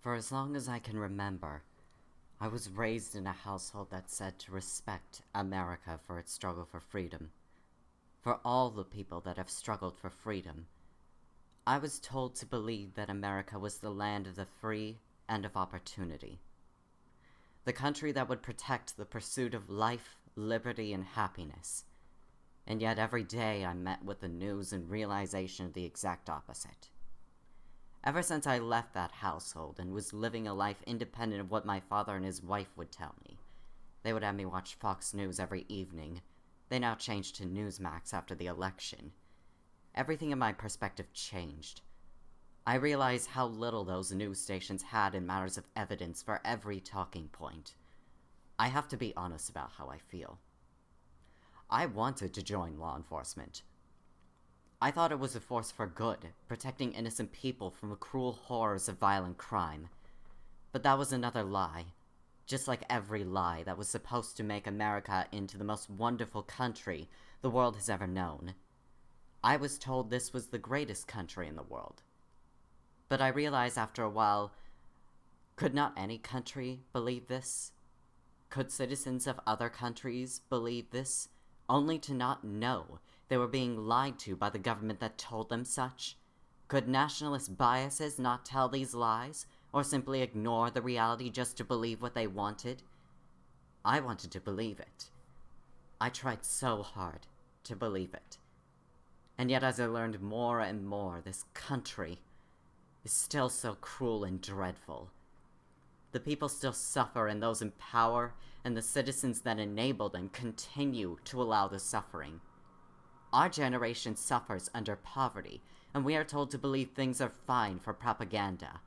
For as long as I can remember, I was raised in a household that said to respect America for its struggle for freedom. For all the people that have struggled for freedom, I was told to believe that America was the land of the free and of opportunity. The country that would protect the pursuit of life, liberty, and happiness. And yet every day I'm met with the news and realization of the exact opposite. Ever since I left that household and was living a life independent of what my father and his wife would tell me, they would have me watch Fox News every evening. They now changed to Newsmax after the election. Everything in my perspective changed. I realized how little those news stations had in matters of evidence for every talking point. I have to be honest about how I feel. I wanted to join law enforcement. I thought it was a force for good, protecting innocent people from the cruel horrors of violent crime. But that was another lie. Just like every lie that was supposed to make America into the most wonderful country the world has ever known. I was told this was the greatest country in the world. But I realized after a while, could not any country believe this? Could citizens of other countries believe this, only to not know they were being lied to by the government that told them such? Could nationalist biases not tell these lies, or simply ignore the reality just to believe what they wanted? I wanted to believe it. I tried so hard to believe it. And yet as I learned more and more, this country is still so cruel and dreadful. The people still suffer, and those in power and the citizens that enable them continue to allow the suffering. Our generation suffers under poverty, and we are told to believe things are fine for propaganda.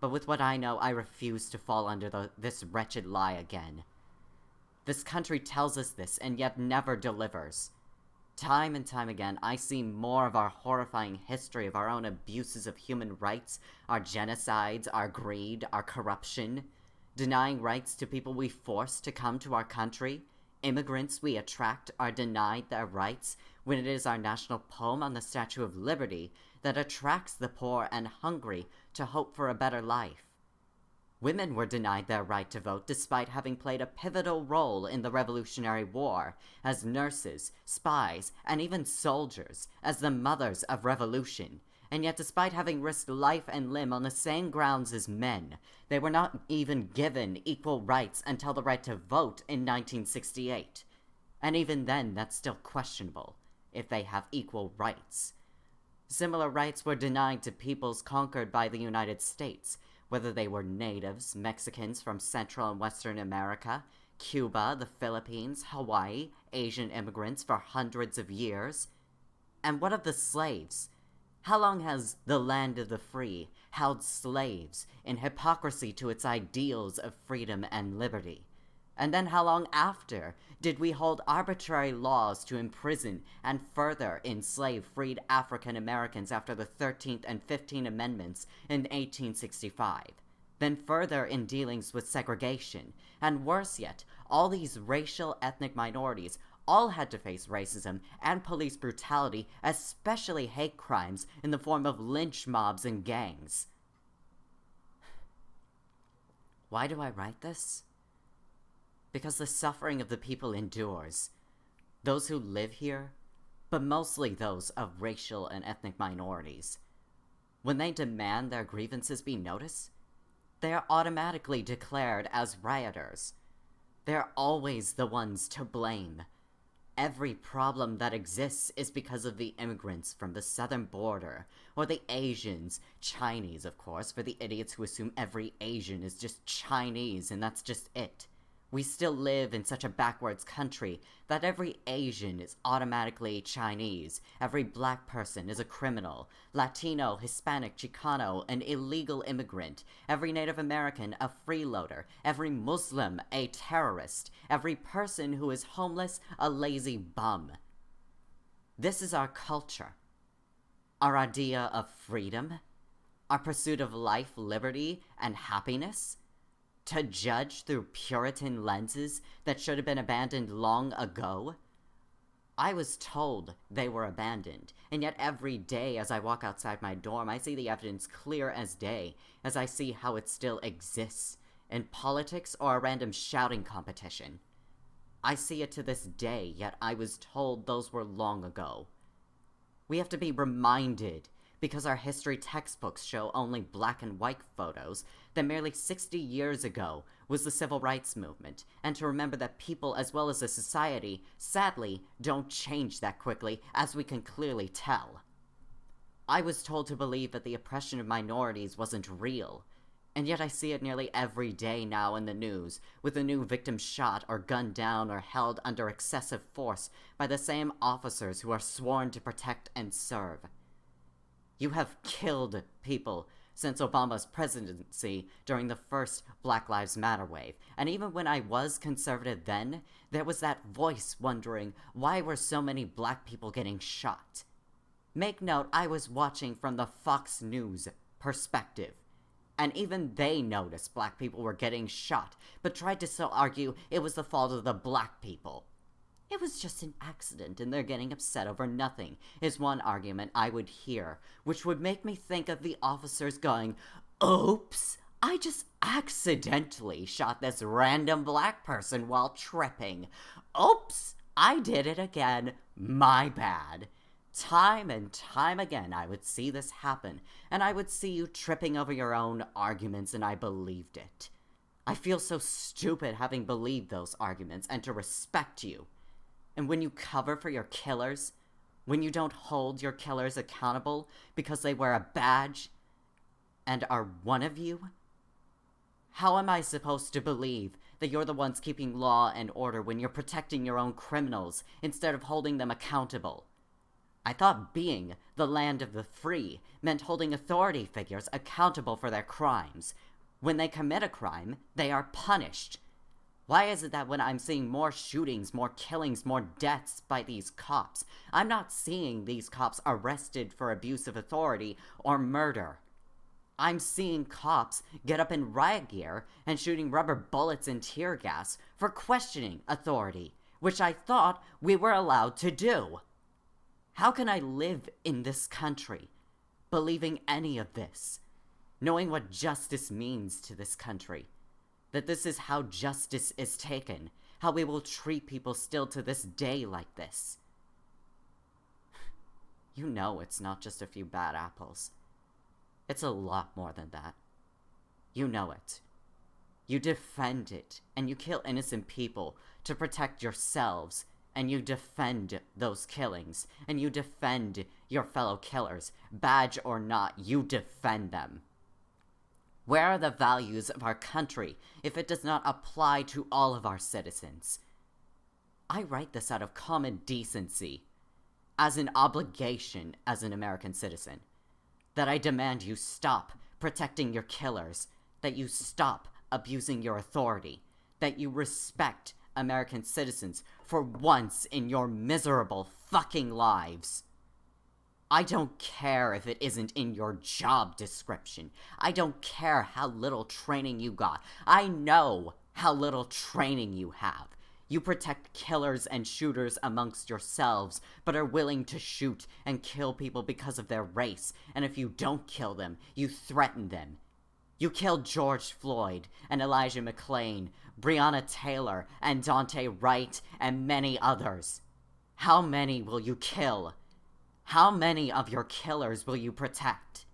But with what I know, I refuse to fall under this wretched lie again. This country tells us this, and yet never delivers. Time and time again, I see more of our horrifying history of our own abuses of human rights, our genocides, our greed, our corruption, denying rights to people we force to come to our country. Immigrants we attract are denied their rights when it is our national poem on the Statue of Liberty that attracts the poor and hungry to hope for a better life. Women were denied their right to vote despite having played a pivotal role in the Revolutionary War, as nurses, spies, and even soldiers, as the mothers of revolution. And yet despite having risked life and limb on the same grounds as men, they were not even given equal rights until the right to vote in 1968. And even then, that's still questionable, if they have equal rights. Similar rights were denied to peoples conquered by the United States, whether they were natives, Mexicans from Central and Western America, Cuba, the Philippines, Hawaii, Asian immigrants for hundreds of years. And what of the slaves? How long has the land of the free held slaves in hypocrisy to its ideals of freedom and liberty? And then how long after did we hold arbitrary laws to imprison and further enslave freed African Americans after the 13th and 15th Amendments in 1865? Then further in dealings with segregation, and worse yet, all these racial ethnic minorities all had to face racism and police brutality, especially hate crimes in the form of lynch mobs and gangs. Why do I write this? Because the suffering of the people endures. Those who live here, but mostly those of racial and ethnic minorities. When they demand their grievances be noticed, they are automatically declared as rioters. They are always the ones to blame. Every problem that exists is because of the immigrants from the southern border, or the Asians, Chinese of course, for the idiots who assume every Asian is just Chinese and that's just it. We still live in such a backwards country that every Asian is automatically Chinese, every black person is a criminal, Latino, Hispanic, Chicano, an illegal immigrant, every Native American a freeloader, every Muslim a terrorist, every person who is homeless a lazy bum. This is our culture. Our idea of freedom, our pursuit of life, liberty, and happiness. To judge through Puritan lenses that should have been abandoned long ago? I was told they were abandoned, and yet every day as I walk outside my dorm, I see the evidence clear as day, as I see how it still exists, in politics or a random shouting competition. I see it to this day, yet I was told those were long ago. We have to be reminded, because our history textbooks show only black and white photos, that merely 60 years ago was the civil rights movement, and to remember that people as well as a society, sadly, don't change that quickly, as we can clearly tell. I was told to believe that the oppression of minorities wasn't real, and yet I see it nearly every day now in the news, with a new victim shot or gunned down or held under excessive force by the same officers who are sworn to protect and serve. You have killed people since Obama's presidency during the first Black Lives Matter wave, and even when I was conservative then, there was that voice wondering why were so many black people getting shot. Make note, I was watching from the Fox News perspective, and even they noticed black people were getting shot, but tried to still argue it was the fault of the black people. It was just an accident and they're getting upset over nothing, is one argument I would hear, which would make me think of the officers going, "Oops, I just accidentally shot this random black person while tripping. Oops, I did it again, my bad." Time and time again I would see this happen, and I would see you tripping over your own arguments, and I believed it. I feel so stupid having believed those arguments and to respect you. And when you cover for your killers, when you don't hold your killers accountable because they wear a badge and are one of you, how am I supposed to believe that you're the ones keeping law and order when you're protecting your own criminals instead of holding them accountable? I thought being the land of the free meant holding authority figures accountable for their crimes. When they commit a crime, they are punished. Why is it that when I'm seeing more shootings, more killings, more deaths by these cops, I'm not seeing these cops arrested for abuse of authority or murder? I'm seeing cops get up in riot gear and shooting rubber bullets and tear gas for questioning authority, which I thought we were allowed to do. How can I live in this country, believing any of this, knowing what justice means to this country? That this is how justice is taken, how we will treat people still to this day like this. You know it's not just a few bad apples. It's a lot more than that. You know it. You defend it, and you kill innocent people to protect yourselves, and you defend those killings, and you defend your fellow killers. Badge or not, you defend them. Where are the values of our country if it does not apply to all of our citizens? I write this out of common decency, as an obligation as an American citizen, that I demand you stop protecting your killers, that you stop abusing your authority, that you respect American citizens for once in your miserable fucking lives. I don't care if it isn't in your job description. I don't care how little training you got. I know how little training you have. You protect killers and shooters amongst yourselves, but are willing to shoot and kill people because of their race, and if you don't kill them, you threaten them. You killed George Floyd and Elijah McClain, Breonna Taylor and Daunte Wright, and many others. How many will you kill? How many of your killers will you protect?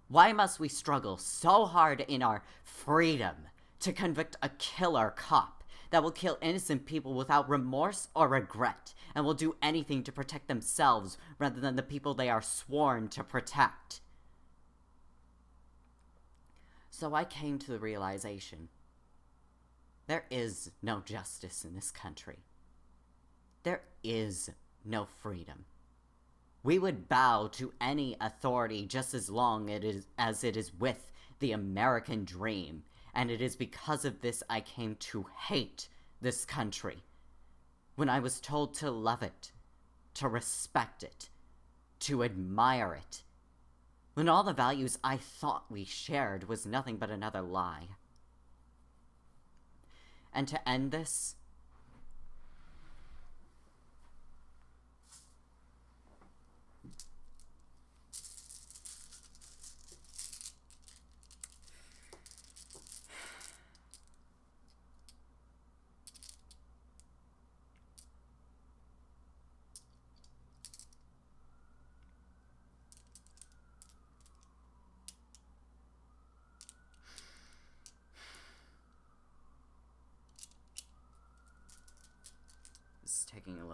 Why must we struggle so hard in our freedom to convict a killer cop that will kill innocent people without remorse or regret, and will do anything to protect themselves rather than the people they are sworn to protect? So I came to the realization, there is no justice in this country. There is no freedom. We would bow to any authority just as long as it is with the American dream, and it is because of this I came to hate this country. When I was told to love it, to respect it, to admire it, when all the values I thought we shared was nothing but another lie. And to end this,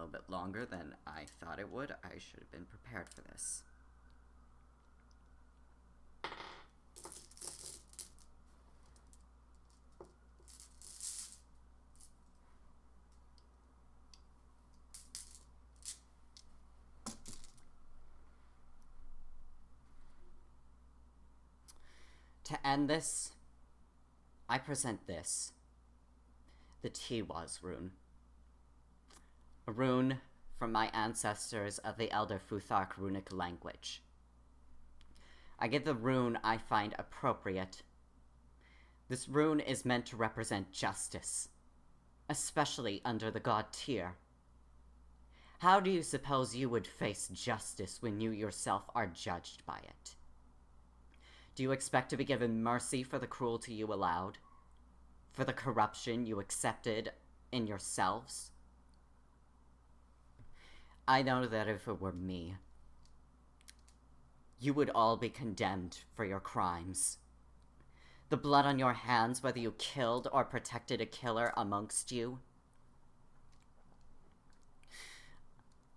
little bit longer than I thought it would. I should have been prepared for this. To end this, I present this. The Tiwaz rune. A rune from my ancestors of the Elder Futhark runic language. I give the rune I find appropriate. This rune is meant to represent justice, especially under the god Tyr. How do you suppose you would face justice when you yourself are judged by it? Do you expect to be given mercy for the cruelty you allowed? For the corruption you accepted in yourselves? I know that if it were me, you would all be condemned for your crimes. The blood on your hands, whether you killed or protected a killer amongst you.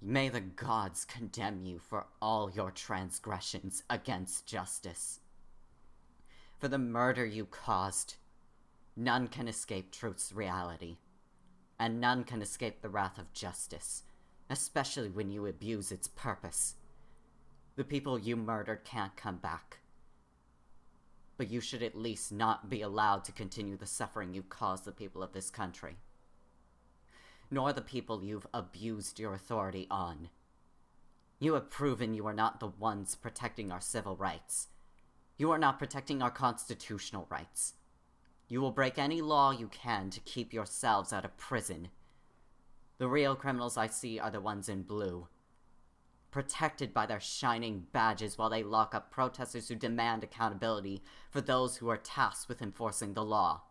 May the gods condemn you for all your transgressions against justice. For the murder you caused, none can escape truth's reality, and none can escape the wrath of justice, especially when you abuse its purpose. The people you murdered can't come back, but you should at least not be allowed to continue the suffering you caused the people of this country, nor the people you've abused your authority on. You have proven you are not the ones protecting our civil rights. You are not protecting our constitutional rights. You will break any law you can to keep yourselves out of prison. The real criminals I see are the ones in blue, protected by their shining badges while they lock up protesters who demand accountability for those who are tasked with enforcing the law.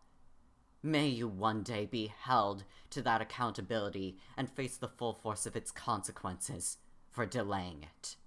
May you one day be held to that accountability and face the full force of its consequences for delaying it.